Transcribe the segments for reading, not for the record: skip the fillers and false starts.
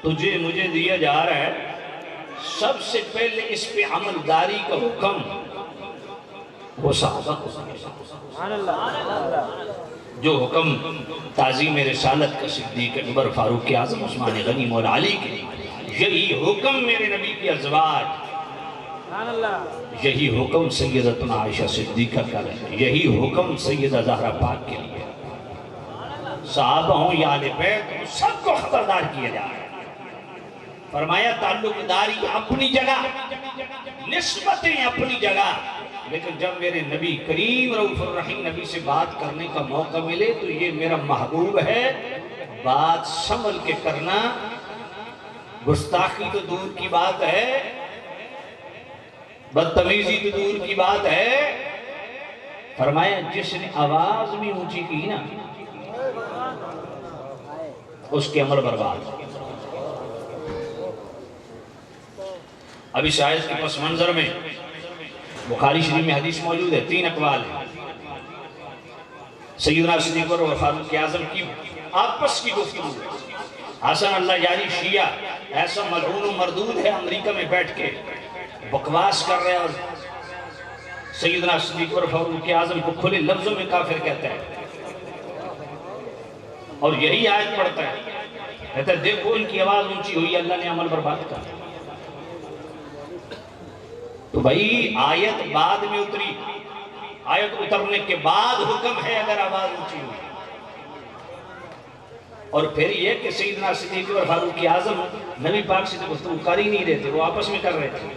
تجھے مجھے دیا جا رہا ہے، سب سے پہلے اس پہ عملداری کا حکم وہ صحابہ کو جو حکم تعظیم رسالت کا صدیق اکبر، فاروق اعظم، عثمان غنی، مولا علی کے، یہی حکم میرے نبی کی ازواج، یہی حکم سیدتنا عائشہ صدیقہ کا ہے، یہی حکم سیدہ زہرا پاک کے لیے، صحابہ ہوں یا اہل بیت سب کو خبردار کیا جا رہا ہے۔ فرمایا تعلق داری اپنی جگہ، نسبتیں اپنی جگہ، لیکن جب میرے نبی کریم رؤوف الرحیم نبی سے بات کرنے کا موقع ملے تو یہ میرا محبوب ہے، بات سنبھل کے کرنا، گستاخی تو دور کی بات ہے، بدتمیزی تو دور کی بات ہے۔ فرمایا جس نے آواز بھی اونچی کی نا اس کے عمل برباد۔ اب اس آیت کے پس منظر میں بخاری شریف میں حدیث موجود ہے، 3 اقوال ہیں سیدنا صدیق اور فاروق اعظم کی آپس کی گفتگو۔ حسن اللہ یاری شیعہ ایسا ملعون و مردود ہے، امریکہ میں بیٹھ کے بکواس کر رہے اور سیدنا صدیق اور فاروق اعظم کو کھلے لفظوں میں کافر کہتا ہے، اور یہی آیت پڑھتا ہے، کہتا ہے دیکھو ان کی آواز اونچی ہوئی، اللہ نے عمل برباد کر۔ تو بھائی آیت بعد میں اتری، آیت اترنے کے بعد حکم ہے اگر آواز اونچی ہوئی، اور پھر یہ کہ سیدنا صدیق اور فاروق اعظم نبی پاک سے گفتگو کر ہی نہیں رہے تھے، وہ آپس میں کر رہے تھے۔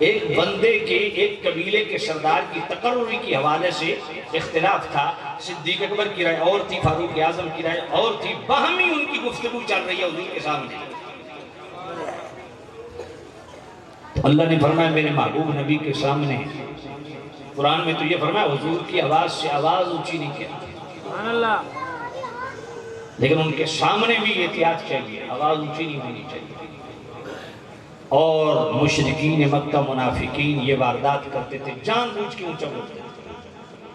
ایک بندے کے، ایک قبیلے کے سردار کی تقرری کی حوالے سے اختلاف تھا، صدیق اکبر کی رائے اور تھی، فاروق اعظم کی رائے اور تھی، باہمی ان کی گفتگو چل رہی ہے حضور کے سامنے۔ اللہ نے فرمایا میرے محبوب نبی کے سامنے، قرآن میں تو یہ فرمایا حضور کی آواز سے آواز اونچی نہیں کیا، لیکن ان کے سامنے بھی احتیاط چاہیے، آواز اونچی نہیں ہونی چاہیے۔ اور مشرکین مکہ منافقین یہ واردات کرتے تھے، جان بوجھ کے اونچا بولتے تھے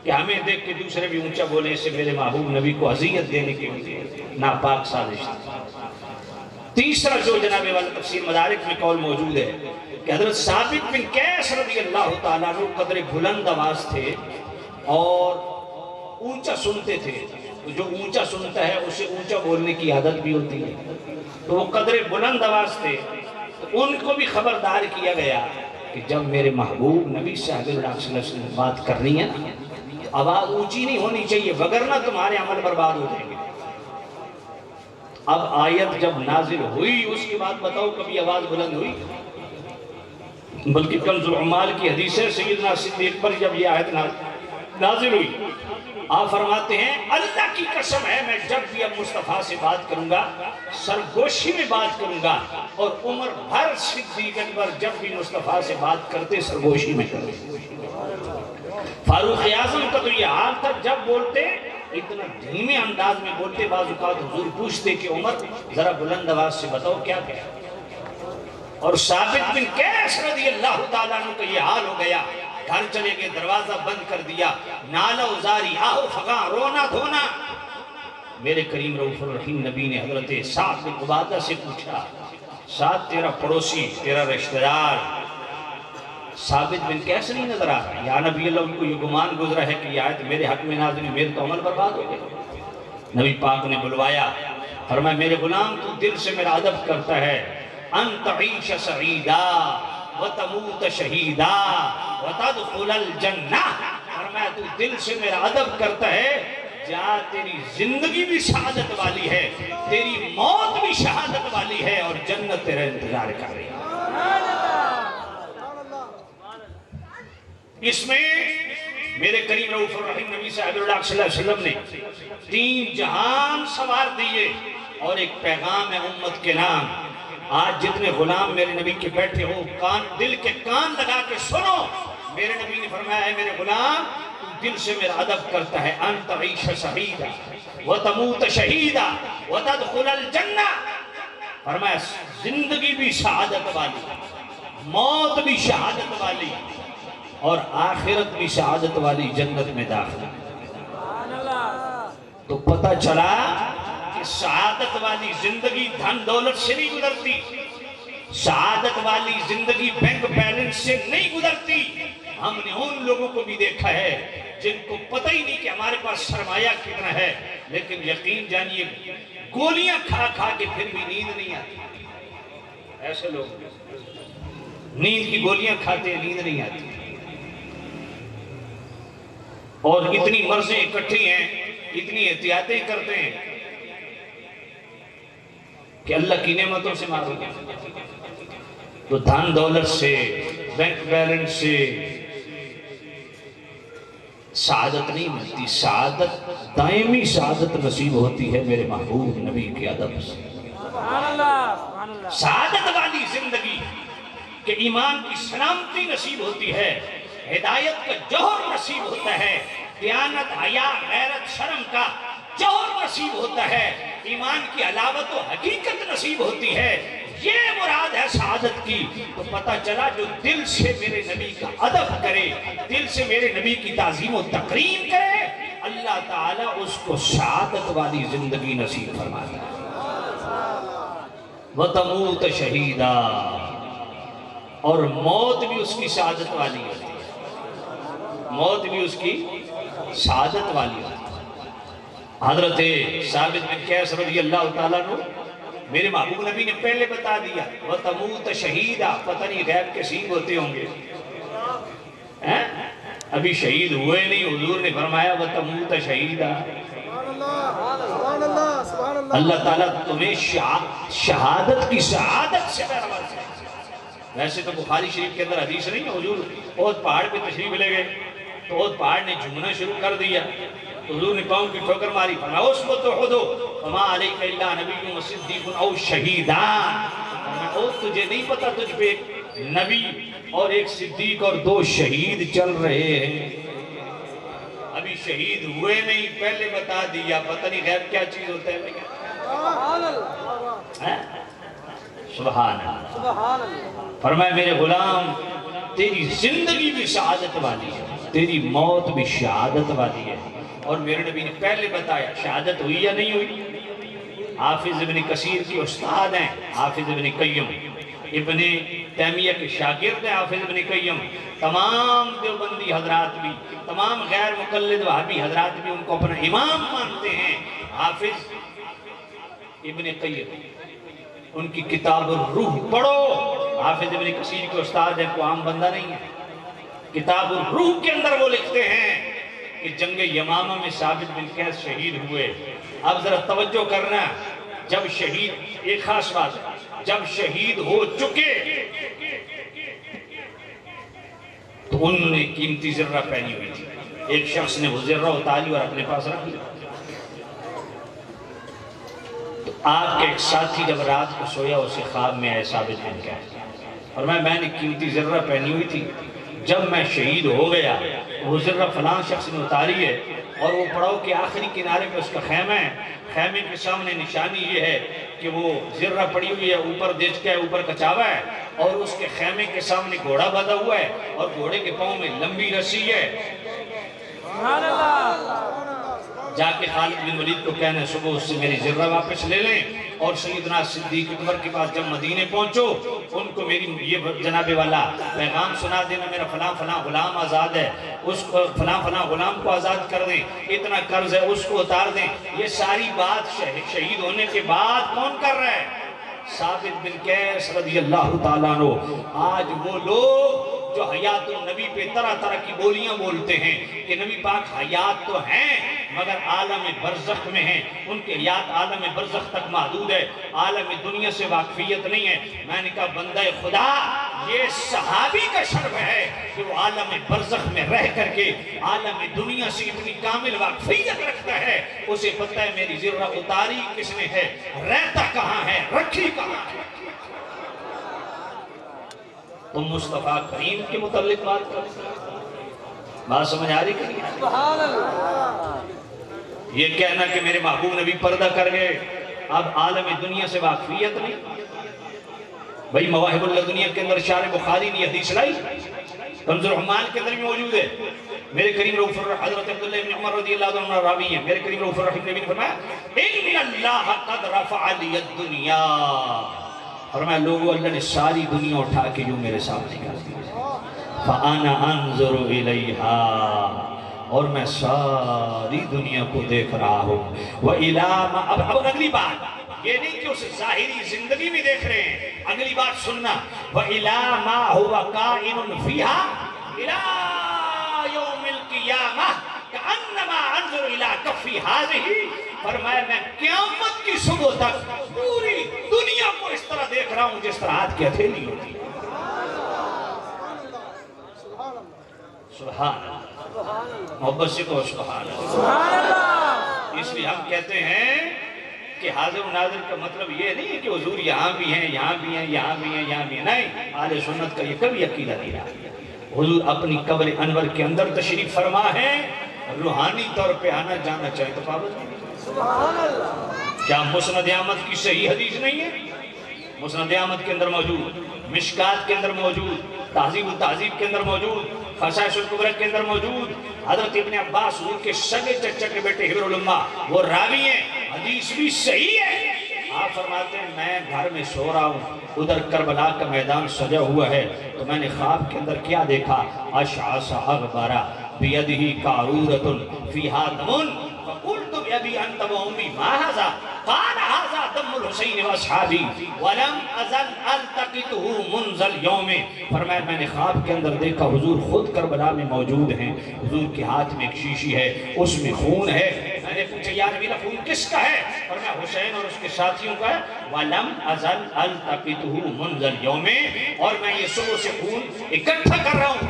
کہ ہمیں دیکھ کے دوسرے بھی اونچا بولے، اس سے میرے محبوب نبی کو اذیت دینے کے لیے ناپاک سازش تھی۔ تیسرا جو جناب والا تفسیر مدارک میں قول موجود ہے کہ حضرت ثابت بن قیس رضی اللہ تعالیٰ عنہ قدر بلند آواز تھے اور اونچا سنتے تھے، جو اونچا سنتا ہے اسے اونچا بولنے کی عادت بھی ہوتی ہے، تو وہ قدر بلند آواز تھے، تو ان کو بھی خبردار کیا گیا کہ جب میرے محبوب نبی صلی اللہ علیہ وسلم بات کرنی ہے آواز اونچی نہیں ہونی چاہیے، وگرنہ تمہارے عمل برباد ہو جائیں گے۔ اب آیت جب نازل ہوئی اس کے بعد بتاؤ کبھی آواز بلند ہوئی؟ بلکہ کنز العمال کی حدیث ہے، سیدنا صدیق پر جب یہ آیت نازل ہوئی آپ فرماتے ہیں اللہ کی قسم ہے میں جب بھی اب مصطفیٰ سے بات کروں گا سرگوشی میں بات کروں گا، اور عمر بھر صدیق اکبر جب بھی مصطفیٰ سے بات کرتے سرگوشی میں کرتے۔ فاروق اعظم کا تو یہ حال تھا، جب بولتے اتنا دھیمے انداز میں بولتے، بعض اوقات حضور پوچھتے کہ عمر ذرا بلند آواز سے بتاؤ کیا کہے، اور ثابت بن قیس رضی اللہ تعالیٰ عنہ کا یہ حال ہو گیا، گھر چلے گئے، دروازہ بند کر دیا، نالا ازاری آہو فغاں رونا دھونا۔ میرے کریم رؤوف الرحیم نبی نے حضرت سعد بن عبادہ سے پوچھا، سعد تیرا پڑوسی، تیرا رشتہ دار ثابت بن قیس نہیں نظر آ رہا؟ یا نبی اللہ ان کو یہ گمان گزرا ہے کہ یہ آیت میرے حق میں نازل ہوئی، میرے تو عمل برباد ہو گئے۔ نبی پاک نے بلوایا، فرمایا میرے غلام تو دل سے میرا ادب کرتا ہے، انت عیش سعیدا وتموت شہیدا وتدخل الجنہ، فرمایا تو دل سے میرا ادب کرتا ہے، جہاں تیری زندگی بھی شہادت والی ہے، تیری موت بھی شہادت والی ہے، اور جنت تیرا انتظار کر رہی ہے۔ اس میں میرے کریم رؤوف الرحیم نبی صلی اللہ علیہ وسلم نے 3 جہان سوار دیے اور ایک پیغام ہے امت کے نام۔ آج جتنے غلام میرے نبی کے بیٹھے ہو، دل کے کان لگا کے سنو، میرے نبی نے فرمایا ہے میرے غلام تو دل سے میرا ادب کرتا ہے، انت عیش سعیدا وتموت شہیدا وتدخل الجنہ، فرمایا زندگی بھی شہادت والی، موت بھی شہادت والی، اور آخرت بھی شہادت والی، جنت میں داخل۔ تو پتہ چلا کہ سعادت والی زندگی دھن دولت سے نہیں گزرتی، سعادت والی زندگی بینک بیلنس سے نہیں گزرتی۔ ہم نے ان لوگوں کو بھی دیکھا ہے جن کو پتہ ہی نہیں کہ ہمارے پاس سرمایہ کتنا ہے، لیکن یقین جانیے گولیاں کھا کھا کے پھر بھی نیند نہیں آتی۔ ایسے لوگ نیند کی گولیاں کھاتے ہیں، نیند نہیں آتی، اور اتنی مرضیں اکٹھی ہیں، اتنی احتیاطیں کرتے ہیں کہ اللہ کی نعمتوں سے معروف ہے۔ تو دھن دولت سے، بینک بیلنس سے سعادت نہیں ملتی، سعادت دائمی سعادت نصیب ہوتی ہے میرے محبوب نبی کے ادب سے۔ سعادت والی زندگی کہ ایمان کی سلامتی نصیب ہوتی ہے، ہدایت کا جوہر نصیب ہوتا ہے، دیانت، حیا، غیرت، شرم کا جوہر نصیب ہوتا ہے، ایمان کی علاوت و حقیقت نصیب ہوتی ہے، یہ مراد ہے سعادت کی۔ تو پتہ چلا جو دل سے میرے نبی کا ادب کرے، دل سے میرے نبی کی تعظیم و تکریم کرے، اللہ تعالیٰ اس کو سعادت والی زندگی نصیب فرماتا ہے۔ وَتَمُوتَ شَهِيدًا، اور موت بھی اس کی سعادت والی ہوتی ہے، موت بھی اس کی سعادت والی ہوتی ہے۔ حضرت ثابت بن قیس رضی اللہ تعالیٰ عنہ، میرے محبوب نبی نے پہلے بتا دیا وَتَمُوتَ شَهِيدًا، پتہ نہیں غیب کے سینگ ہوتے ہوں گے، ابھی شہید ہوئے نہیں، حضور نے فرمایا وَتَمُوتَ شَهِيدًا۔ اللہ تعالیٰ تمہیں شہادت کی سعادت سے بہرواز ہے۔ ویسے تو بخاری شریف کے اندر حدیث نہیں ہے، حضور احد پہاڑ پہ تشریف لے گئے تو احد پہاڑ نے جھومنا شروع کر دیا، حضور نے پاؤں کی ٹھوکر ماری، فرمایا اُسْبُتْ اُحُدُ وَمَا عَلَيْكَ إِلَّا نَبِيٌّ وَصِدِّيقٌ أَوْ شَهِيدًا۔ احد تجھے نہیں پتا تجھ پہ نبی اور ایک صدیق اور دو شہید چل رہے ہیں، ابھی شہید ہوئے نہیں، پہلے بتا دیا، پتہ نہیں غیب کیا چیز ہوتا ہے۔ سبحان اللہ۔ فرمایا میرے غلام تیری زندگی بھی سعادت والی ہے، تیری موت بھی شہادت والی ہے، اور میرے نبی نے پہلے بتایا شہادت ہوئی یا نہیں ہوئی۔ حافظ ابن کثیر کی استاد ہیں حافظ ابن قیم، ابن تیمیہ کے شاگرد ہیں حافظ ابن قیم، تمام دیوبندی حضرات بھی، تمام غیر مقلد وہابی حضرات بھی ان کو اپنا امام مانتے ہیں حافظ ابن قیم۔ ان کی کتاب الروح پڑھو، حافظ ابن کثیر کے استاد ہیں، کوئی عام بندہ نہیں ہے۔ کتاب الروح کے اندر وہ لکھتے ہیں کہ جنگ یمامہ میں ثابت بن قیس شہید ہوئے۔ اب ذرا توجہ کرنا، جب شہید، ایک خاص بات ہے، جب شہید ہو چکے تو انہوں نے قیمتی زرہ پہنی ہوئی تھی، ایک شخص نے وہ زرہ اتاری اور اپنے پاس رکھ لیا۔ تو آپ کے ایک ساتھی جب رات کو سویا اسے خواب میں آئے ثابت بن قیس، اور میں نے قیمتی زرہ پہنی ہوئی تھی، جب میں شہید ہو گیا وہ زرہ فلاں شخص نے اتاری ہے، اور وہ پڑاؤ کے آخری کنارے پہ اس کا خیمہ ہے، خیمے کے سامنے نشانی یہ ہے کہ وہ زرہ پڑی ہوئی ہے، اوپر دیچ کے ہے، اوپر کچاوا ہے، اور اس کے خیمے کے سامنے گھوڑا بندھا ہوا ہے، اور گھوڑے کے پاؤں میں لمبی رسی ہے۔ جا کے خالد بن ولید کو کہنا صبح اس سے میری زرہ واپس لے لیں، اور سیدنا صدیق اکبر کے پاس جب مدینے پہنچو ان کو میری یہ جناب والا پیغام سنا دینا، میرا فلاں فلاں غلام آزاد ہے، اس کو فلاں فلاں غلام کو آزاد کر دیں، اتنا قرض ہے اس کو اتار دیں۔ یہ ساری بات شہید ہونے کے بعد کون کر رہا ہے؟ ثابت بن قیس رضی اللہ تعالیٰ عنہ۔ آج وہ لوگ جو حیات النبی پہ طرح طرح کی بولیاں بولتے ہیں کہ نبی پاک حیات تو ہیں مگر عالم برزخ میں ہیں، ان کے حیات عالم برزخ تک محدود ہے، عالم دنیا سے واقفیت نہیں ہے۔ میں نے کہا بندہ خدا، یہ صحابی کا شرف ہے کہ وہ عالم برزخ میں رہ کر کے عالم دنیا سے اتنی کامل واقفیت رکھتا ہے، اسے پتہ ہے میری زرہ اتاری کس نے ہے، رہتا کہاں ہے، رکھی کہاں ہے۔ تم مصطفیٰ کریم کے متعلق بات کرتے بات سمجھ آ رہی کہ سبحان اللہ۔ یہ کہنا کہ میرے محبوب نبی پردہ کر گئے، اب عالم دنیا سے واقفیت نہیں۔ بھئی مواہب اللہ دنیا کے اندر شارح بخاری نے حدیث لائی کنز الرحمان کے اندر بھی موجود ہے. میرے کریم رؤوف الرحیم حضرت عبداللہ ابن عمر رضی اللہ عنہ راوی ہیں. میرے کریم رؤوف الرحیم نے بھی فرمایا ان اللہ قد رفع لی الدنیا، فرمایا لوگوں اللہ نے ساری دنیا اٹھا کے جو میرے سامنے کر دی، فانا انظر الیہا، اور میں ساری دنیا کو دیکھ رہا ہوں. وَإِلَىٰ مَا، اب اگلی بات یہ نہیں کہ اسے ظاہری زندگی میں دیکھ رہے ہیں، اگلی بات سننا. وَإِلَىٰ مَا هُوَ قَائِنٌ فِيهَا إِلَىٰ يَوْمِ الْقِيَامَةِ كَأَنَّمَا أَنظُرُ إِلَىٰ كَفِّ هَٰذِهِ، فرمایا میں قیامت کی صبح تک پوری دنیا کو اس طرح دیکھ رہا ہوں جس طرح ہاتھ کی ہتھیلی ہوتی ہے. سبحان اللہ، محبت سے کہو سبحان اللہ. اس لیے ہم کہتے ہیں کہ حاضر و ناظر کا مطلب یہ نہیں ہے کہ حضور یہاں بھی ہیں، یہاں بھی ہیں، یہاں بھی ہیں، یہاں بھی ہیں. نہیں، اہل سنت کا یہ کبھی عقیدہ نہیں رہا. حضور اپنی قبر انور کے اندر تشریف فرما ہے، روحانی طور پہ آنا جانا چاہے تو پابند نہیں. سبحان اللہ. کیا مسند احمد کی صحیح حدیث نہیں ہے؟ مسند احمد کے اندر موجود، مشکات کے اندر موجود، تہذیب التہذیب کے اندر موجود، خصائص الکبریٰ کے اندر موجود. حضرت ابن عباس حضور کے سگے چچا کے بیٹے حبر الامہ وہ راوی ہیں، حدیث بھی صحیح ہے. آپ فرماتے ہیں میں گھر میں سو رہا ہوں، ادھر کربلا کا میدان سجا ہوا ہے، تو میں نے خواب کے اندر کیا دیکھا؟ اشعث اغبر بیدہ قارورۃ فیہا دم فقلت بأبی انت وأمی ما ھذا قال ھذا دم الحسین واصحابی ولم ازل التقطہ منذ اليوم. فرمایا میں نے خواب کے اندر دیکھا حضور خود کربلا میں موجود ہیں، حضور کے ہاتھ میں ایک شیشی ہے، اس میں خون ہے. میں نے پوچھا یا نبی اللہ خون کس کا ہے؟ فرمایا حسین اور اس کے ساتھیوں کا ہے. وَلَمْ أَزَلْ أَلْتَقِطُهُ مُنْذَ الْيَوْمِ، اور میں یہ صبح سے خون اکٹھا کر رہا ہوں.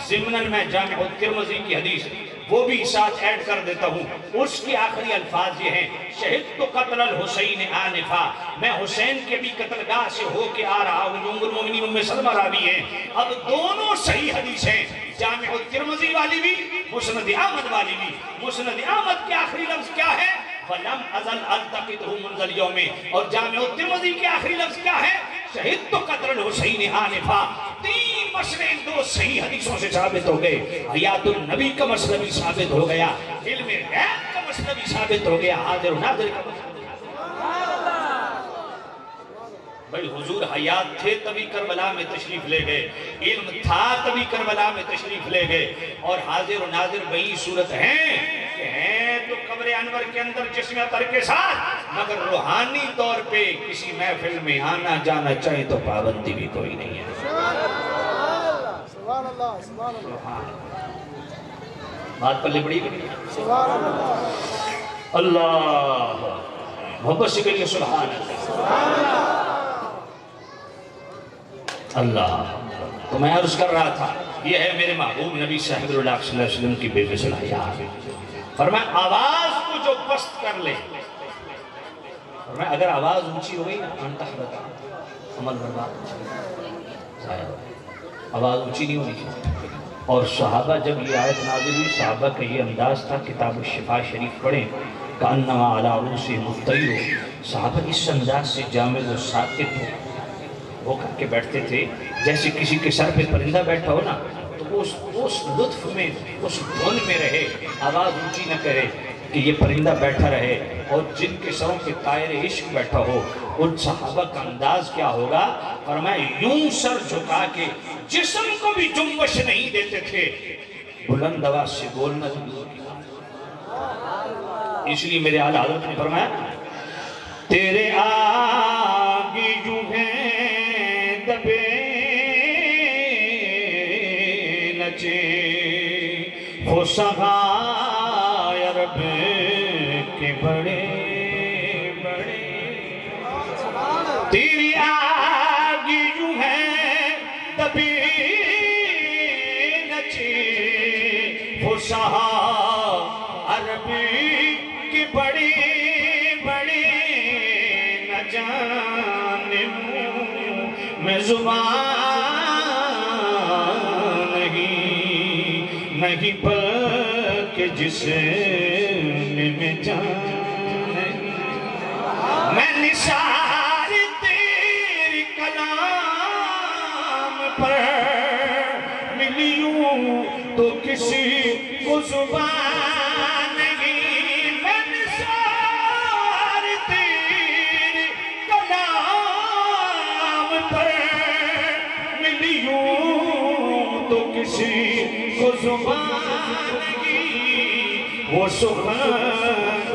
ضمناً میں جامع الترمذی کی حدیث وہ بھی ساتھ ایڈ کر دیتا ہوں. اس کی آخری الفاظ یہ ہیں شہدت قتل الحسین آنفا، میں حسین کے بھی قتل گاہ سے ہو کے آ رہا ہوں. جو ام المؤمنین ام سلمہ راوی ہیں. اب دونوں صحیح حدیث ہیں، جامع الترمذی والی بھی، مسند احمد والی بھی. مسند احمد کے آخری لفظ کیا ہے؟ وَلَمْ أَزَلْ أَلْتَقِطْهُ مُنْذَ الْيَوْمِ، اور جامع الترمذی کے آخری لفظ کیا ہے؟ شہدت قتل الحسین آنفا. تین مسئلے دو صحیح حدیثوں سے ثابت ہو گئے. حیات النبی کا مسئلہ بھی ثابت ہو گیا، علم غیب کا مسئلہ بھی ثابت ہو گیا، حاضر و ناظر کا مسئلہ. بھئی حضور حیات تھے تبھی کربلا میں تشریف لے گئے، علم تھا تبھی کربلا میں تشریف لے گئے، اور حاضر و ناظر وہی صورت ہیں کہ ہیں تو قبر انور کے اندر جسم اطہر کے ساتھ، مگر روحانی طور پہ کسی محفل میں آنا جانا چاہے تو پابندی بھی کوئی نہیں ہے. سبحان اللہ، سبحان اللہ. بات پلے پڑی گئی. سبحان اللہ. اللہ محبت سے کہیے سبحان اللہ. اللہ. تو میں عرض کر رہا تھا یہ ہے میرے محبوب نبی صلی اللہ علیہ وسلم کی بے مثل حیات. فرمایا آواز کو جو پست کر لے، فرمایا اگر آواز اونچی ہو گئی انتحبتا عمل برباد، آواز اونچی نہیں ہونی چاہیے. اور صحابہ جب یہ آیت نازل ہوئی، صحابہ کا یہ انداز تھا، کتاب الشفا شریف پڑھیں کأنما علی رؤوسہم الطیر، صحابہ اس انداز سے جامد و ساکت وہ کر کے بیٹھتے تھے جیسے کسی کے سر پہ پرندہ بیٹھا ہو نا، تو اس لطف میں، اس دھن میں رہے، آواز اونچی نہ کرے کہ یہ پرندہ بیٹھا رہے. اور جن کے سروں کے طائر عشق بیٹھا ہو، ان صحابہ کا انداز کیا ہوگا؟ فرمایا یوں سر جھکا کے جسم کو بھی جنبش نہیں دیتے تھے، بلند آواز سے بولنا دور کی بات. اس لیے میرے اعلیٰ حضرت نے فرمایا تیرے آگے جو ہیں دبے نچے ہو سغائے عرب کے بڑے بڑے، تیری آگے جو ہیں دبے نچے ہو سغائے عرب کے بڑے بڑے، نہ جانے میں زبان نہیں بلکہ جسم میں جان نہیں. میں نثار تیری کلام پر ملی تو کسی کو زبان نہیں، میں نثار تیرے کلام پر ملی ہوں، تو کسی کو زبان نہیں، وہ سخن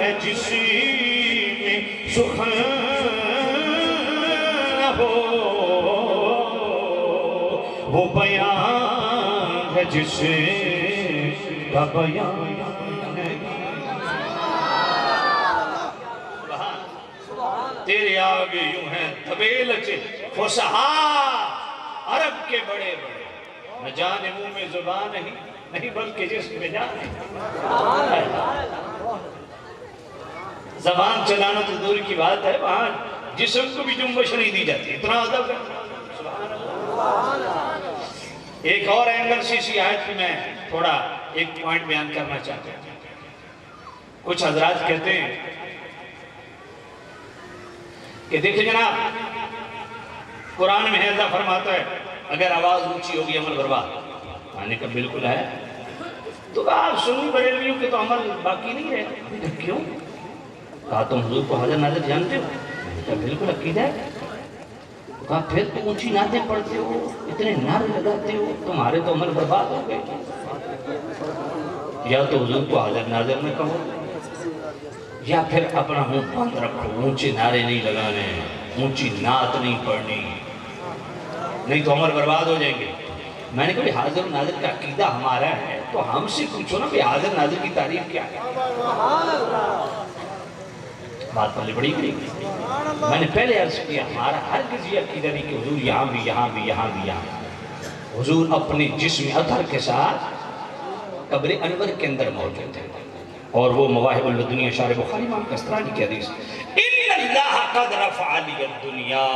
ہے جسی میں سخن ہو، وہ بیان ہے جسے کا بیان نہیں۔ تیرے آگے یوں ہیں طبیلچے فصحا عرب کے بڑے بڑے، نہ جانے منہ میں زبان نہیں بلکہ جسم میں جان ہے۔ زبان چلانا تو دور کی بات ہے، وہاں جسم کو بھی جنبش نہیں دی جاتی، اتنا ادب ہے۔ ایک اور اینگل سے اسی آیت پہ میں تھوڑا ایک پوائنٹ بیان کرنا چاہتا ہوں۔ کچھ حضرات کہتے ہیں کہ دیکھیں جناب، قرآن میں ہے اللہ فرماتا ہے اگر آواز اونچی ہوگی عمل برباد، معنی کا بالکل ہے۔ تو آپ سنی بریلویوں کے تو عمل باقی نہیں رہے، کیوں؟ کہا تم حضور کو حاضر ناظر جانتے ہو؟ کہا بالکل عقیدہ ہے۔ کہا پھر تو اونچی نعتیں پڑھتے ہو، اتنے نعرے لگاتے ہو، تمہارے تو عمل برباد ہو گئے۔ یا تو حضور کو حاضر ناظر میں کہو، یا پھر اپنا منہ بند رکھو، اونچے نعرے نہیں لگانے، اونچی نعت نہیں پڑھنی، نہیں تو عمل برباد ہو جائیں گے۔ میں نے کہا حاضر ناظر کا عقیدہ ہمارا ہے تو ہم سے پوچھو نا کہ حاضر ناظر کی تعریف کیا ہے۔ بات پہلے بڑی گئی، میں نے پہلے عرض کیا ہمارا ہرگز یہ عقیدہ نہیں کہ حضور یہاں بھی یہاں بھی یہاں بھی یہاں۔ حضور اپنے جسم اطہر کے ساتھ قبر انور کے اندر موجود ہیں، اور وہ مواہب الدنیا شارح بخاری امام کسترانی کی حدیث، ان اللہ قد رفع لی الدنیا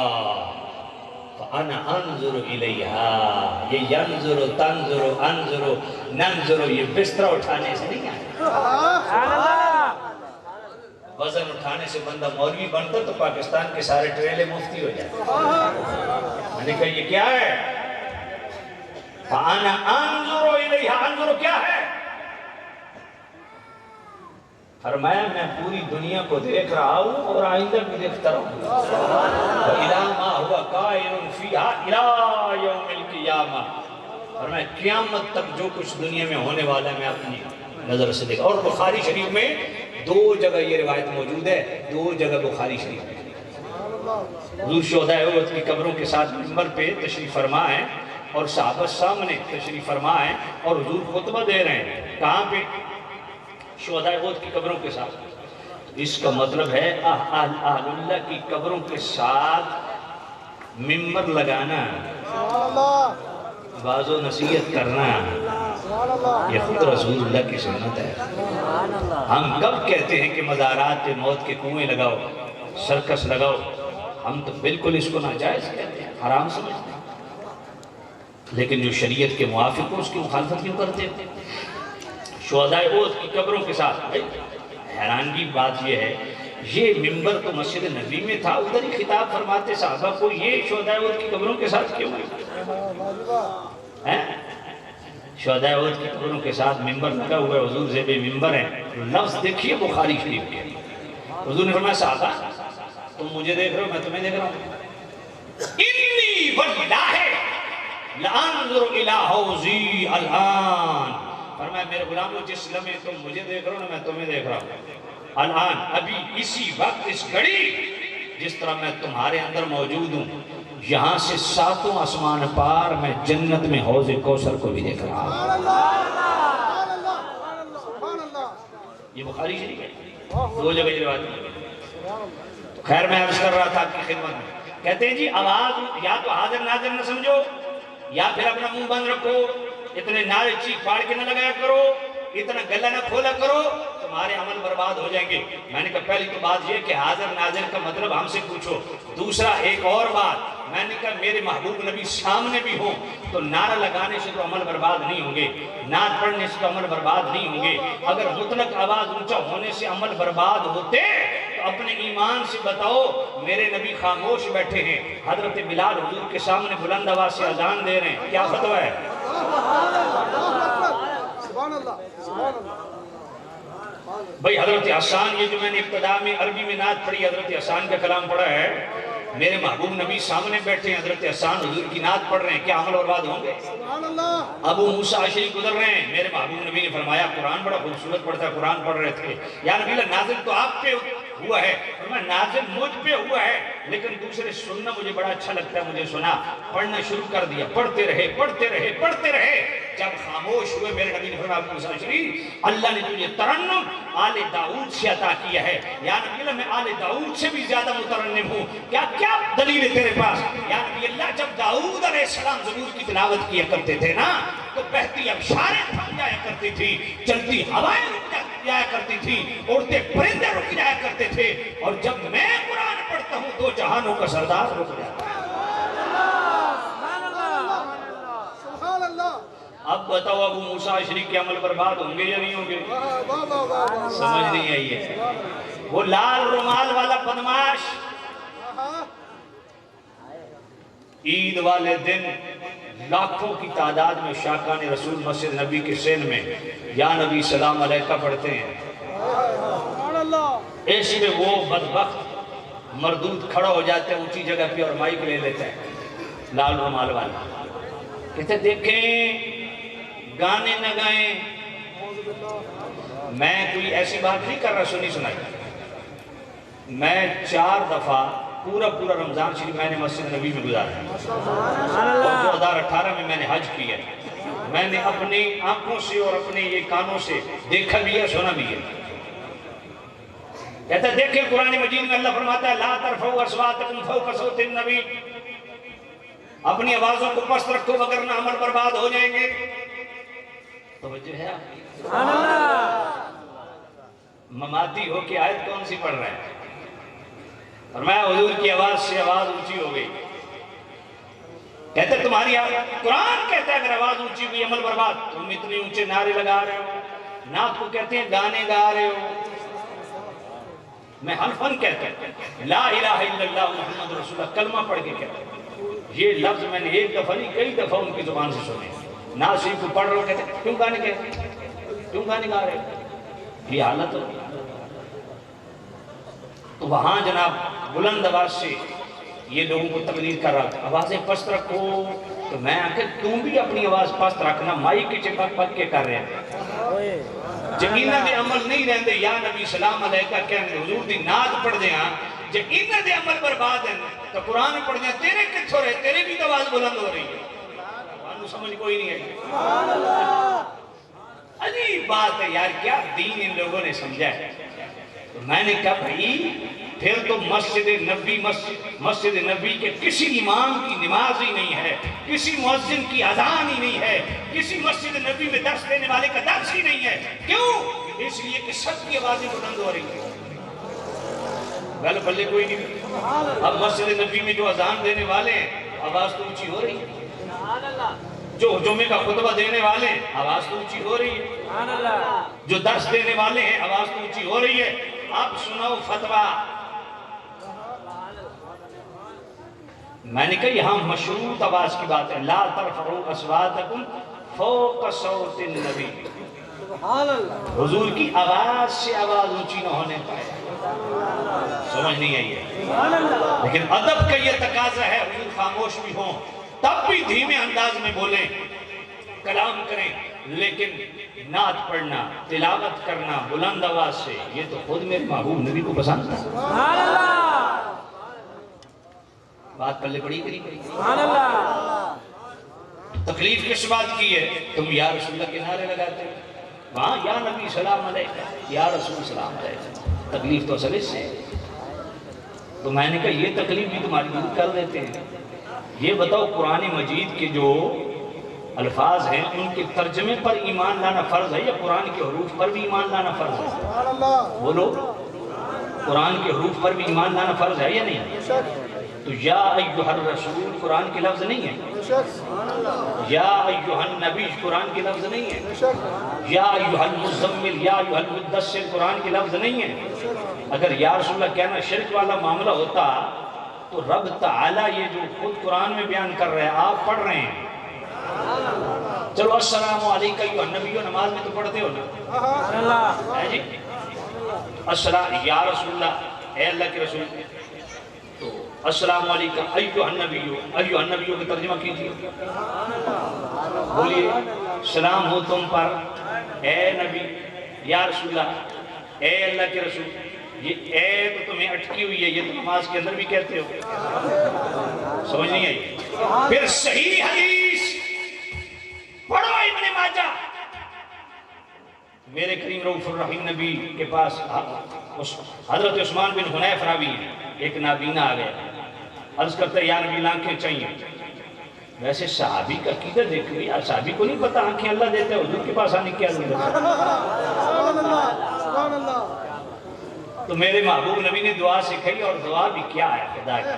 فانا انظر الیہا۔ یہ ینظر تنظر انظر ننظر یہ بستر اٹھانے سے نہیں آئے، وزن اٹھانے سے بندہ مولوی بنتا تو پاکستان کے سارے ٹریلے مفتی ہو جاتے۔ میں نے کہا یہ کیا ہے؟ فانا انظر الیہا، انظر کیا ہے؟ فرمایا میں پوری دنیا کو دیکھ رہا ہوں اور آئندہ بھی دیکھتا رہوں، وَإِلَى مَا هُوَ قَائِلٌ فِيهَا إِلَى يَوْمِ الْقِيَامَةِ۔ فرمایا قیامت تک جو کچھ دنیا میں ہونے والا ہے میں اپنی نظر سے دیکھا۔ اور بخاری شریف میں دو جگہ یہ روایت موجود ہے، دو جگہ بخاری شریف میں حضور شہدائے احد کی قبروں کے ساتھ منبر پہ تشریف فرما ہے اور صحابہ سامنے تشریف فرما ہے اور حضور خطبہ دے رہے ہیں، کہاں پہ؟ شہدائے احد کی قبروں کے ساتھ۔ اس کا مطلب ہے اہل اللہ کی قبروں کے ساتھ منبر لگانا، واعظ و نصیحت کرنا، یہ خود رسول اللہ کی سنت ہے۔ ہم کب کہتے ہیں کہ مزارات موت کے کنویں لگاؤ، سرکس لگاؤ؟ ہم تو بالکل اس کو ناجائز کہتے ہیں، حرام سمجھتے ہیں، لیکن جو شریعت کے موافق ہو اس کی مخالفت کیوں کرتے ہیں؟ شہدائے احد کی قبروں کے ساتھ حیرانگی بات یہ ہے، یہ منبر تو مسجد نبوی میں تھا، ادھر ہی خطاب فرماتے صحابہ کو، یہ شہدائے احد کی قبروں کے ساتھ کیوں ہے؟ شہدائے احد کی قبروں کے ساتھ منبر لگا ہوا ہے، حضور زیب منبر ہیں۔ لفظ دیکھیے بخاری شریف کے، حضور نے فرمایا صحابہ تم مجھے دیکھ رہے ہو میں تمہیں دیکھ رہا ہوں، انی واللہ لانظر الی حوضی الان۔ فرمایا میرے غلاموں جس لمحے تم مجھے دیکھ رہے ہو نا میں تمہیں دیکھ رہا ہوں، الان ابھی اسی وقت اس گھڑی جس طرح میں تمہارے اندر موجود ہوں، یہاں سے ساتوں آسمان پار میں جنت میں حوض کوثر کو بھی دیکھ رہا ہوں۔ یہ بخاری شریف ہے، دو جگہ یہ روایت ہے۔ تو خیر میں عرض کر رہا تھا آپ کی خدمت میں، کہتے ہیں جی آواز یا تو حاضر ناظر نہ سمجھو، یا پھر اپنا منہ بند رکھو، اتنے نعرے چیخ پاڑ کے نہ لگایا کرو، اتنا گلہ نہ کھولا کرو، تمہارے عمل برباد ہو جائیں گے۔ میں نے کہا پہلی تو بات یہ کہ حاضر ناظر کا مطلب ہم سے پوچھو۔ دوسرا ایک اور بات، میں نے کہا میرے محبوب نبی سامنے بھی ہوں تو نعرہ لگانے سے تو عمل برباد نہیں ہوں گے، نعت پڑھنے سے تو عمل برباد نہیں ہوں گے۔ اگر مطلق آواز اونچا ہونے سے عمل برباد ہوتے تو اپنے ایمان سے بتاؤ، میرے نبی خاموش بیٹھے ہیں، حضرت بلال حضور کے سامنے بلند آواز سے اذان دے رہے ہیں، کیا فتویٰ ہے؟ بھئی حضرت حسان، یہ جو میں نے ابتدا میں عربی میں نعت پڑھی، حضرت حسان کا کلام پڑھا ہے، میرے محبوب نبی سامنے بیٹھے ہیں، حضرت حسان حضور کی نعت پڑھ رہے ہیں، کیا عمل اور بات ہوں گے؟ ابو موسیٰ اشعری گزر رہے ہیں، میرے محبوب نبی نے فرمایا قرآن بڑا خوبصورت پڑھتا ہے، قرآن پڑھ رہے تھے، یا نبی اللہ نازل تو آپ پہ ہوا ہے، فرمایا نازل مجھ پہ ہوا ہے، لیکن دوسرے سننا مجھے بڑا اچھا لگتا ہے، مجھے سنا، پڑھنا شروع کر دیا، پڑھتے رہے پڑھتے رہے پڑھتے رہے، جب خاموش ہوئے میرے نبی نے فرمایا ابو موسیٰ اشعری، اللہ نے تجھے ترنم آل داؤد سے عطا کیا ہے، یا نبی اللہ میں آل داؤد سے بھی زیادہ مترنم ہوں، کیا دلیل ہے تیرے پاس؟ یا نبی اللہ جب داؤد علیہ السلام زبور کی تلاوت کیا کرتے تھے نا، تو بہتی ابشاریں تھم جایا کرتی تھی، چلتی ہوائیں رک جایا کرتی تھی، اڑتے پرندے رک جایا کرتے تھے، اور جب میں قرآن پڑھتا ہوں دو جہانوں کا سردار رک جاتا ہے۔ اب بتاؤ ابو موسیٰ اشعری کے عمل برباد ہوں گے یا نہیں ہوں گے؟ سمجھ نہیں آئی ہے۔ وہ لال رومال والا بدماش عید والے دن لاکھوں کی تعداد میں شاکان رسول مسجد نبی کے سین میں یا نبی سلام علیکہ پڑھتے ہیں، اس میں وہ بدبخت مردود کھڑا ہو جاتے ہیں اونچی جگہ پہ اور مائک لے لیتے ہیں، لال رومال والا کہتے دیکھیں گانے نہ گائیں۔ میں کوئی ایسی بات نہیں کر رہا سنی سنائی، میں 4 دفعہ پورا رمضان شریف میں نے مسجد نبی میں گزارا، اور 2018 میں نے حج کیا، میں نے اپنی آنکھوں سے اور اپنے یہ کانوں سے دیکھا بھی ہے سنا بھی ہے۔ کہتا ہے دیکھیں قرآن مجید میں اللہ فرماتا ہے لا ترفعوا اصواتکم فوق صوت النبی، اپنی آوازوں کو پست رکھو وگرنہ عمل برباد ہو جائیں گے۔ توجہ ہے مماتی ہو کے آیت کون سی پڑھ رہا ہے؟ فرمایا حضور کی آواز سے آواز اونچی ہو گئی، کہتے تمہاری قرآن کہتا ہے اگر آواز اونچی ہوئی عمل برباد، تم اتنے اونچے نعرے لگا رہے ہو، نعت کو کہتے ہیں گانے گا رہے ہو، میں حلفاً کہتا ہوں لا الہ الا اللہ محمد رسول اللہ کلمہ پڑھ کے کہتا ہوں، یہ لفظ میں نے ایک دفعہ نہیں کئی دفعہ ان کی زبان سے سنے، نعت شریف کو پڑھ رہے ہو کہتے ہیں کیوں گانے کہتے ہیں، کیوں گانے گا رہے ہو، یہ حالت ہو۔ تو وہاں جناب بلند آواز سے یہ لوگوں کو تقریر کر رہا تھا، آوازیں پست رکھو، تو میں آکے تم بھی اپنی آواز پست رکھنا، مائی کے چپک پک کے کر رہے ہیں، جگینہ دے عمل نہیں رہندے یا نبی سلام علیکہ کہنے حضور دی نعت پڑھ دے ہاں، جگینہ دے عمل برباد ہیں تو قرآن پڑھ دے تیرے کتھو رہے، تیرے بھی آواز بلند ہو رہی ہے، وہاں سمجھ کوئی نہیں ہے۔ عجیب بات ہے یار، کیا دین ان لوگوں نے سمجھا ہے۔ تو میں نے کہا بھائی پھر تو مسجد نبی کے کسی امام کی نماز ہی نہیں ہے، کسی مؤذن کی اذان ہی نہیں ہے، کسی مسجد نبی میں درس دینے والے کا درس ہی نہیں ہے، کیوں؟ اس لیے کہ سب کی آوازیں بلند ہو رہی ہیں، ویل بلے کوئی نہیں۔ اب مسجد نبی میں جو اذان دینے والے ہیں آواز تو اونچی ہو رہی ہے، جو جمعے کا خطبہ دینے والے ہیں آواز تو اونچی ہو رہی ہے، جو درس دینے والے ہیں آواز تو اونچی ہو رہی ہے۔ اب سنو فتویٰ، میں نے کہا یہاں مشروط آواز کی بات ہے، لا ترفعوا اصواتکم فوق صوت النبی، حضور کی آواز سے آواز اونچی نہ ہونے پائے، سمجھ نہیں آئی ہے، لیکن ادب کا یہ تقاضا ہے حضور خاموش بھی ہوں تب بھی دھیمے انداز میں بولیں، کلام کریں، لیکن نعت پڑھنا، تلاوت کرنا بلند آواز سے، یہ تو خود میرے محبوب نبی کو پسند تھا۔ بات پلے پڑی کری تکلیف کس بات کی ہے؟ تم یا رسول اللہ کے نعرے لگاتے ہو، وہاں یا نبی سلام علیکہ، یا رسول سلام علیکہ، تکلیف تو اصل اس سے۔ تو میں نے کہا یہ تکلیف بھی تمہاری دور کر دیتے ہیں، یہ بتاؤ قرآن مجید کے جو الفاظ ہیں ان کے ترجمے پر ایمان لانا فرض ہے یا قرآن کے حروف پر بھی ایمان لانا فرض ہے؟ بولو، قرآن کے حروف پر بھی ایمان لانا فرض ہے یا نہیں؟ تو یا ایہا الرسول قرآن کے لفظ نہیں ہے، یا ایہا النبی قرآن کے لفظ نہیں ہے، یا ایہا المزمل یا ایہا المدثر قرآن کے لفظ نہیں ہے۔ اگر یا رسول اللہ کہنا شرک والا معاملہ ہوتا تو رب تعالیٰ یہ جو خود قرآن میں بیان کر رہے ہیں آپ پڑھ رہے ہیں، چلو السلام علیکہ ایہا النبی نماز میں تو پڑھتے ہو نا، ہے جی، یا رسول اللہ، اے اللہ کے رسول، تو السلام علیکم ایھا النبی کا ترجمہ کیجئے، بولیے سلام ہو تم پر اے نبی، یا رسول اللہ اے اللہ کے رسول۔ یہ اے تو تمہیں اٹکی ہوئی ہے، یہ تو نماز کے اندر بھی کہتے ہو، سمجھ نہیں آئی؟ پھر صحیح حدیث پڑھو ابن ماجہ، میرے کریم رؤوف الرحیم نبی کے پاس حضرت عثمان بن حنیف راوی ہیں، ایک نابینا آ گیا، عرض کرتا ہے یا نبی آنکھیں چاہیے۔ ویسے صحابی کا عقیدہ دیکھ لیا، صحابی کو نہیں پتا آنکھیں اللہ دیتا ہے، حضور کے پاس آنے کیا ضرورت ہے؟ تو میرے محبوب نبی نے دعا سکھائی، اور دعا بھی کیا ہے خدا کی،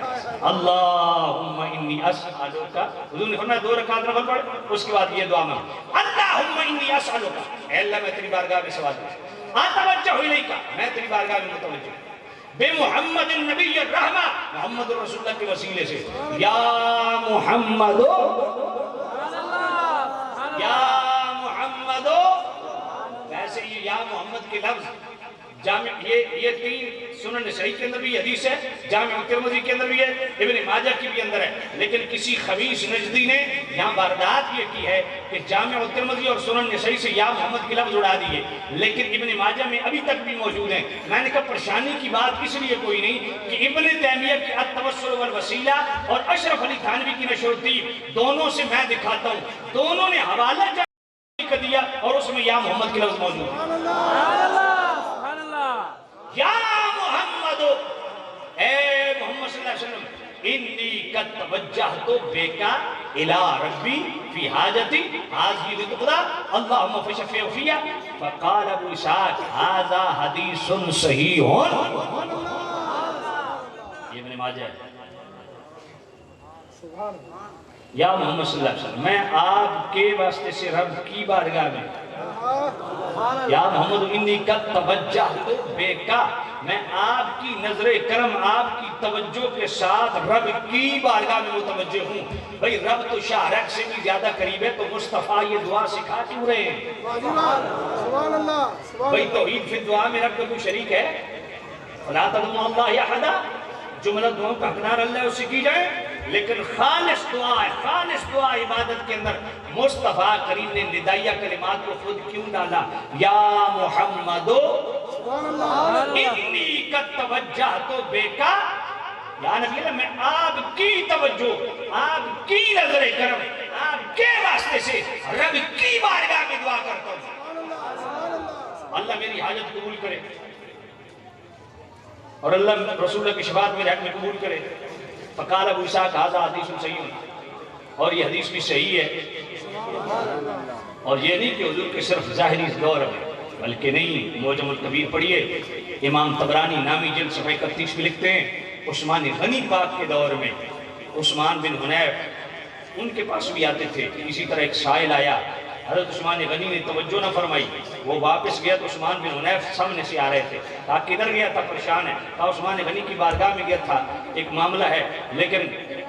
اللہم انی اسألوکا، حضور نے فرمایا 2 رکعت نفل پڑھ، اس کے بعد یہ دعا میں اللہم انی اسألوکا، اے اللہ میں تیری بارگاہ میں سوال کرتا ہوں، اتوجہ الیکا، میں تیری بارگاہ میں متوجہ ہوں، بے محمد النبی الرحمہ، محمد رسول اللہ کے وسیلے سے، یا محمد یا محمد، ویسے یہ یا محمد کے لفظ جامع، یہ 3 سنن نسائی کے اندر بھی حدیث ہے، جامع ترمذی کے اندر بھی ہے، ابن ماجہ کی بھی اندر ہے، لیکن کسی خبیث نجدی نے یہاں واردات یہ کی ہے کہ جامع ترمذی اور سنن نسائی سے یا محمد کے لفظ اڑا دیے، لیکن ابن ماجہ میں ابھی تک بھی موجود ہیں۔ میں نے کہا پریشانی کی بات اس لیے کوئی نہیں کہ ابن تیمیہ کی التوسل والوسیلہ اور اشرف علی تھانوی کی نشر الدین، دونوں سے میں دکھاتا ہوں، دونوں نے حوالہ کر دیا اور اس میں یا محمد کے لفظ موجود ہے۔ یا محمد، اے محمد صلی اللہ علیہ وسلم، انی قد توجہت بیکا الی ربی فی حاجتی حاضی لتقضا اللہم فشفع فیہ، فقال ابو اسحاق ھذا حدیث صحیح، یہ ابن ماجہ ہے۔ یا محمد صلی اللہ علیہ وسلم، میں آپ کے واسطے سے رب کی بارگاہ میں، یا محمد انی قد توجہت بیکا، میں آپ کی نظر کرم، آپ کی توجہ کے ساتھ رب کی بارگاہ میں متوجہ ہوں۔ بھئی رب تو شاہرگ سے بھی زیادہ قریب ہے، تو مصطفیٰ یہ دعا سکھا کیوں رہے ہیں؟ بھئی توحید فی الدعا میں رب کا کوئی شریک ہے؟ فَلَا تَدْعُوا مَعَ اللَّهِ أَحَدًا، جملہ دعاؤں کا حقدار اللہ ہے، اس سے کی جائے، لیکن خالص دعا ہے، خالص دعا عبادت کے اندر مصطفیٰ کریم نے ندائیہ کلمات کو خود کیوں ڈالا؟ یا محمد انی قد توجہت بیکا، یا نبی اللہ میں آپ کی توجہ، آپ کی نظر کرم، آپ کے واسطے سے رب کی بارگاہ میں دعا کرتا ہوں، اللہ میری حاجت قبول کرے اور اللہ رسول اللہ کی شفاعت میرے حق میں قبول کرے۔ فقال ابو اسحاق ھذا حدیث صحیح، اور یہ حدیث بھی صحیح ہے، اور یہ نہیں کہ حضور کے صرف ظاہری اس دور میں، بلکہ نہیں، معجم الکبیر پڑھیے، امام طبرانی نامی جلد صفحہ 31 میں لکھتے ہیں، عثمان غنی پاک کے دور میں عثمان بن حنیف ان کے پاس بھی آتے تھے، اسی طرح ایک سائل آیا، حضرت عثمان غنی نے توجہ نہ فرمائی، وہ واپس گیا تو عثمان بن حنیف سامنے سے آ رہے تھے، کہا کدھر گیا تھا، پریشان ہے، کہا عثمان غنی کی بارگاہ میں گیا تھا، ایک معاملہ ہے، لیکن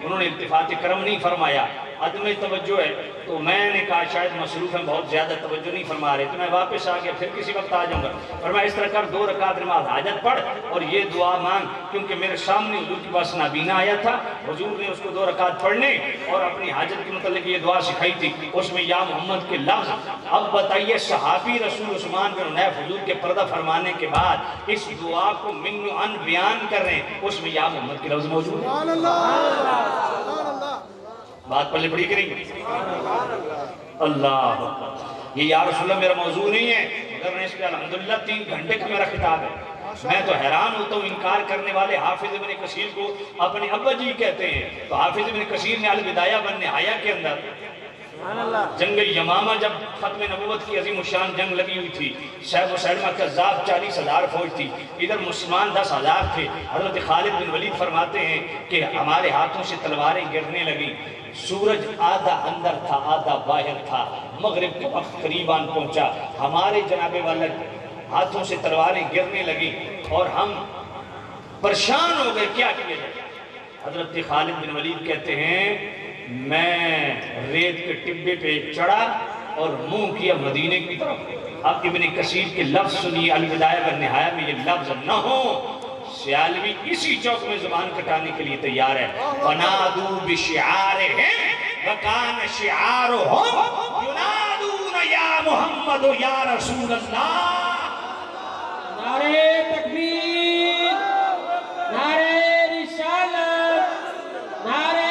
انہوں نے التفات کرم نہیں فرمایا، عدم توجہ ہے، تو میں نے کہا شاید مصروف ہیں، بہت زیادہ توجہ نہیں فرما رہے، تو میں واپس آ گیا، پھر کسی وقت آ جاؤں گا، فرمایا اس طرح کر 2 رکعت نماز حاجت پڑھ اور یہ دعا مانگ، کیونکہ میرے سامنے حضور کے پاس نابینا آیا تھا، حضور نے اس کو 2 رکعت پڑھنے اور اپنی حاجت کے متعلق یہ دعا سکھائی تھی، اس میں یا محمد کے لفظ۔ اب بتائیے صحابی رسول عثمان بن حنیف حضور کے پردہ فرمانے کے بعد اس دعا کو من عن بیان کر رہے ہیں، اس میں یا محمد کے لفظ موجود ہے، بات پلے پڑی کریں گے، اللہ یہ یا رسول اللہ میرا موضوع نہیں ہے، مگر اس پہ الحمدللہ 3 گھنٹے کا میرا خطاب ہے، میں تو حیران ہوتا ہوں، انکار کرنے والے حافظ ابن کثیر کو اپنے ابا جی کہتے ہیں، تو حافظ ابن کثیر نے البدایہ والنہایہ کے اندر جنگ یمامہ جب ختم نبوت کی عظیم الشان جنگ لگی ہوئی تھی، صاحب و سلمہ کذاب 40,000 فوج تھی، ادھر مسلمان 10,000 تھے، حضرت خالد بن ولید فرماتے ہیں کہ ہمارے ہاتھوں سے تلواریں گرنے لگیں، سورج آدھا اندر تھا آدھا باہر تھا، مغرب کے وقت قریبان پہنچا، ہمارے جناب والا ہاتھوں سے تلواریں گرنے لگیں اور ہم پریشان ہو گئے، کیا کیا جائے؟ حضرت خالد بن ولید کہتے ہیں میں ریت کے ٹبے پہ چڑھا اور منہ کیا مدینے کی طرف، اب ابن کثیر کے لفظ سنیے البدایہ والنہایہ میں یہ لفظ نہ ہو، سیالوی اسی چوک میں زبان کٹانے کے لیے تیار ہے. فَنَادُوا بِشِعَارِهِمْ وَكَانَ شِعَارُهُمْ يُنَادُونَ يَا مُحَمَّدُ يَا رَسُولَ اللَّهِ